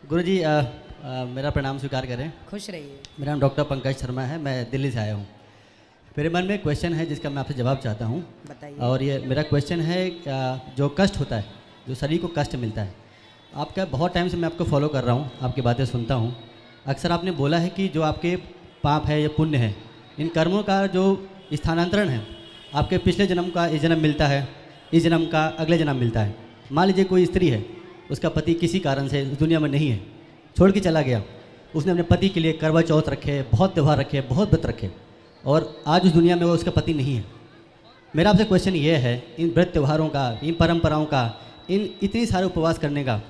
गुरुजी मेरा प्रणाम स्वीकार करें। खुश रहिए। मेरा नाम डॉक्टर पंकज शर्मा है, मैं दिल्ली से आया हूँ। मेरे मन में एक क्वेश्चन है जिसका मैं आपसे जवाब चाहता हूँ। बताइए। और ये मेरा क्वेश्चन है, जो कष्ट होता है, जो शरीर को कष्ट मिलता है, आपका बहुत टाइम से मैं आपको फॉलो कर रहा हूँ, आपकी बातें सुनता हूँ। अक्सर आपने बोला है कि जो आपके पाप है या पुण्य है, इन कर्मों का जो स्थानांतरण है, आपके पिछले जन्म का इस जन्म मिलता है, इस जन्म का अगले जन्म मिलता है। मान लीजिए कोई स्त्री है, उसका पति किसी कारण से इस दुनिया में नहीं है, छोड़ के चला गया। उसने अपने पति के लिए करवा चौथ रखे, बहुत त्यौहार रखे, बहुत व्रत रखे, और आज उस दुनिया में वो उसका पति नहीं है। मेरा आपसे क्वेश्चन ये है, इन व्रत त्यौहारों का, इन परंपराओं का, इन इतनी सारे उपवास करने का,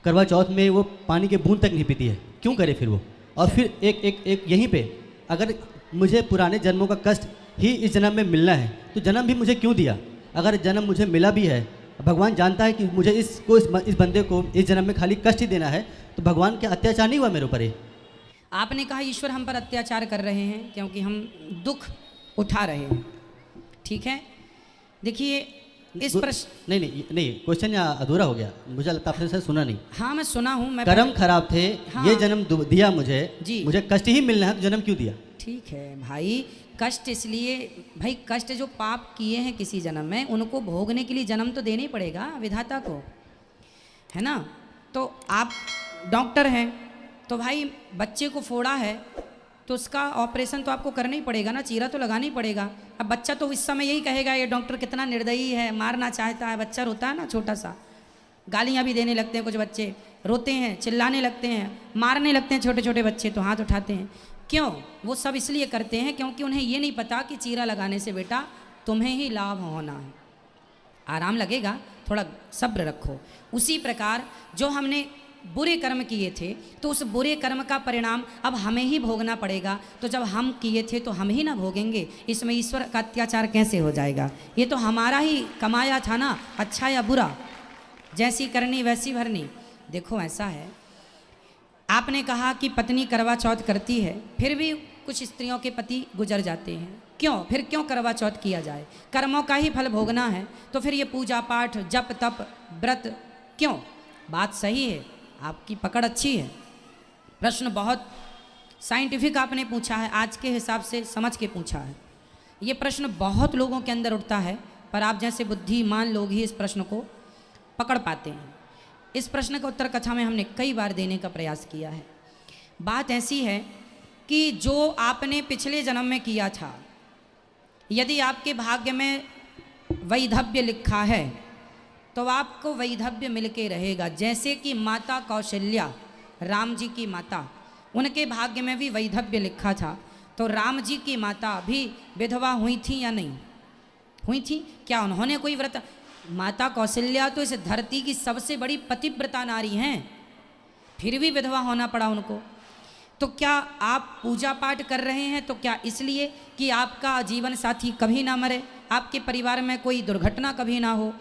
करवा चौथ में वो पानी के बूंद तक नहीं पीती है, क्यों करे फिर वो? और फिर एक यहीं पे, अगर मुझे पुराने जन्मों का कष्ट ही इस जन्म में मिलना है तो जन्म भी मुझे क्यों दिया? अगर जन्म मुझे मिला भी है, भगवान जानता है कि मुझे इस बंदे को इस जन्म में खाली कष्ट ही देना है, तो भगवान क्या अत्याचार नहीं हुआ मेरे ऊपर? ये आपने कहा ईश्वर हम पर अत्याचार कर रहे हैं क्योंकि हम दुख उठा रहे हैं, ठीक है। देखिए इस प्रश्न नहीं, क्वेश्चन अधूरा हो गया, मुझे लगता आपने सर सुना नहीं। हाँ मैं सुना हूँ। मैं कर्म खराब थे। हाँ। ये जन्म दिया मुझे जी, मुझे कष्ट ही मिलना है तो जन्म क्यों दिया? ठीक है भाई, कष्ट इसलिए भाई, कष्ट जो पाप किए हैं किसी जन्म में, उनको भोगने के लिए जन्म तो देना ही पड़ेगा विधाता को, है ना। तो आप डॉक्टर हैं तो भाई बच्चे को फोड़ा है तो उसका ऑपरेशन तो आपको करना ही पड़ेगा ना, चीरा तो लगाना ही पड़ेगा। अब बच्चा तो इस समय यही कहेगा ये डॉक्टर कितना निर्दयी है, मारना चाहता है। बच्चा रोता है ना, छोटा सा, गालियाँ भी देने लगते हैं, कुछ बच्चे रोते हैं, चिल्लाने लगते हैं, मारने लगते हैं। छोटे छोटे बच्चे तो हाथ उठाते हैं। क्यों? वो सब इसलिए करते हैं क्योंकि उन्हें ये नहीं पता कि चीरा लगाने से बेटा तुम्हें ही लाभ होना है, आराम लगेगा, थोड़ा सब्र रखो। उसी प्रकार जो हमने बुरे कर्म किए थे तो उस बुरे कर्म का परिणाम अब हमें ही भोगना पड़ेगा। तो जब हम किए थे तो हम ही ना भोगेंगे, इसमें ईश्वर का अत्याचार कैसे हो जाएगा? ये तो हमारा ही कमाया था ना, अच्छा या बुरा, जैसी करनी वैसी भरनी। देखो ऐसा है, आपने कहा कि पत्नी करवा चौथ करती है, फिर भी कुछ स्त्रियों के पति गुजर जाते हैं। क्यों? फिर क्यों करवा चौथ किया जाए? कर्मों का ही फल भोगना है, तो फिर ये पूजा पाठ, जप तप, व्रत क्यों? बात सही है, आपकी पकड़ अच्छी है। प्रश्न बहुत साइंटिफिक आपने पूछा है, आज के हिसाब से समझ के पूछा है। ये प्रश्न बहुत लोगों के अंदर उठता है, पर आप जैसे बुद्धिमान लोग ही इस प्रश्न को पकड़ पाते हैं। इस प्रश्न का उत्तर कथा में हमने कई बार देने का प्रयास किया है। बात ऐसी है कि जो आपने पिछले जन्म में किया था, यदि आपके भाग्य में वैधव्य लिखा है तो आपको वैधव्य मिलके रहेगा। जैसे कि माता कौशल्या, राम जी की माता, उनके भाग्य में भी वैधव्य लिखा था, तो राम जी की माता भी विधवा हुई थी या नहीं हुई थी? क्या उन्होंने कोई व्रत? माता कौशल्या तो इस धरती की सबसे बड़ी पतिव्रता नारी हैं, फिर भी विधवा होना पड़ा उनको। तो क्या आप पूजा पाठ कर रहे हैं तो क्या इसलिए कि आपका जीवन साथी कभी ना मरे, आपके परिवार में कोई दुर्घटना कभी ना हो?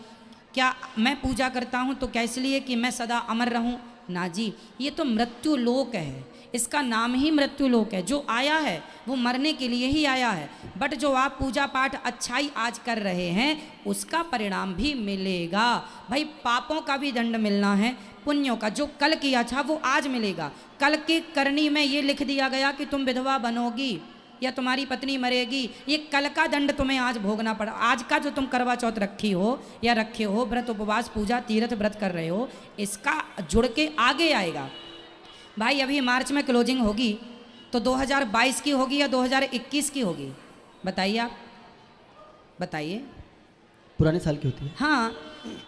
क्या मैं पूजा करता हूँ तो क्या इसलिए कि मैं सदा अमर रहूँ? ना जी, ये तो मृत्यु लोक है, इसका नाम ही मृत्यु लोक है। जो आया है वो मरने के लिए ही आया है। बट जो आप पूजा पाठ अच्छाई आज कर रहे हैं उसका परिणाम भी मिलेगा। भाई पापों का भी दंड मिलना है, पुण्यों का जो कल किया था वो आज मिलेगा। कल के करनी में ये लिख दिया गया कि तुम विधवा बनोगी या तुम्हारी पत्नी मरेगी, ये कल का दंड तुम्हें आज भोगना पड़ा। आज का जो तुम करवा चौथ रखी हो या रखे हो, व्रत उपवास पूजा तीर्थ व्रत कर रहे हो, इसका जुड़ के आगे आएगा। भाई अभी मार्च में क्लोजिंग होगी तो 2022 की होगी या 2021 की होगी? बताइए आप, बताइए। पुराने साल की होती है। हाँ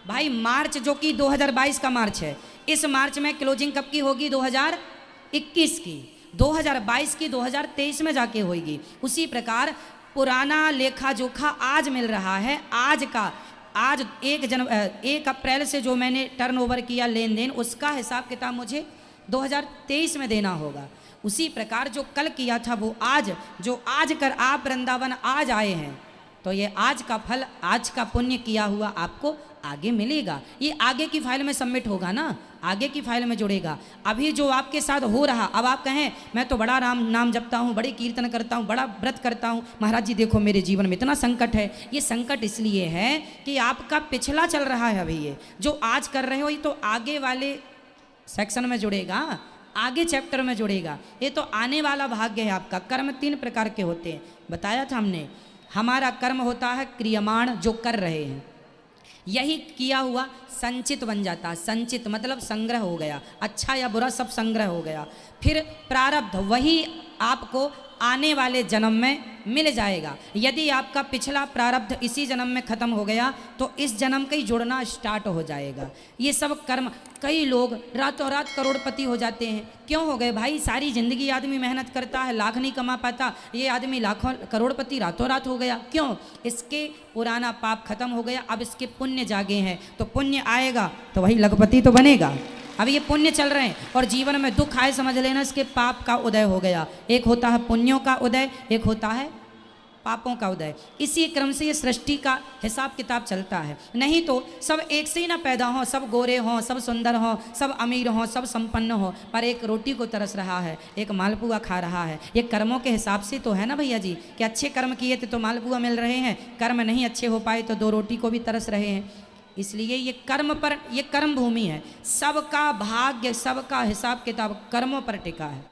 भाई, मार्च जो कि 2022 का मार्च है, इस मार्च में क्लोजिंग कब की होगी? 2021 की। 2022 की 2023 में जाके होगी। उसी प्रकार पुराना लेखा जोखा आज मिल रहा है। आज का, आज 1 अप्रैल से जो मैंने टर्नओवर किया लेन देन, उसका हिसाब किताब मुझे 2023 में देना होगा। उसी प्रकार जो कल किया था वो आज, जो आज कर आप वृंदावन आज आए हैं, तो ये आज का फल, आज का पुण्य किया हुआ आपको आगे मिलेगा। ये आगे की फाइल में सबमिट होगा ना, आगे की फाइल में जुड़ेगा। अभी जो आपके साथ हो रहा, अब आप कहें मैं तो बड़ा राम नाम जपता हूँ, बड़े कीर्तन करता हूँ, बड़ा व्रत करता हूँ, महाराज जी देखो मेरे जीवन में इतना संकट है। ये संकट इसलिए है कि आपका पिछला चल रहा है। अभी ये जो आज कर रहे हो ये तो आगे वाले सेक्शन में जुड़ेगा, आगे चैप्टर में जुड़ेगा। ये तो आने वाला भाग्य है आपका। कर्म 3 प्रकार के होते हैं, बताया था हमने। हमारा कर्म होता है क्रियमाण, जो कर रहे हैं, यही किया हुआ संचित बन जाता है। संचित मतलब संग्रह हो गया, अच्छा या बुरा सब संग्रह हो गया। फिर प्रारब्ध, वही आपको आने वाले जन्म में मिल जाएगा। यदि आपका पिछला प्रारब्ध इसी जन्म में खत्म हो गया तो इस जन्म का ही जुड़ना स्टार्ट हो जाएगा। ये सब कर्म। कई लोग रातों रात करोड़पति हो जाते हैं। क्यों हो गए भाई? सारी जिंदगी आदमी मेहनत करता है, लाख नहीं कमा पाता, ये आदमी लाखों करोड़पति रातों रात हो गया। क्यों? इसके पुराना पाप खत्म हो गया, अब इसके पुण्य जागे हैं, तो पुण्य आएगा तो वही लखपति तो बनेगा। अब ये पुण्य चल रहे हैं और जीवन में दुख आए, समझ लेना इसके पाप का उदय हो गया। एक होता है पुण्यों का उदय, एक होता है पापों का उदय। इसी क्रम से ये सृष्टि का हिसाब किताब चलता है। नहीं तो सब एक से ही ना पैदा हों, सब गोरे हों, सब सुंदर हों, सब अमीर हों, सब संपन्न हों, पर एक रोटी को तरस रहा है, एक मालपुआ खा रहा है। ये कर्मों के हिसाब से तो है ना भैया जी, कि अच्छे कर्म किए थे तो मालपुआ मिल रहे हैं, कर्म नहीं अच्छे हो पाए तो 2 रोटी को भी तरस रहे हैं। इसलिए ये कर्म पर, ये कर्म भूमि है। सबका भाग्य, सबका हिसाब किताब कर्मों पर टिका है।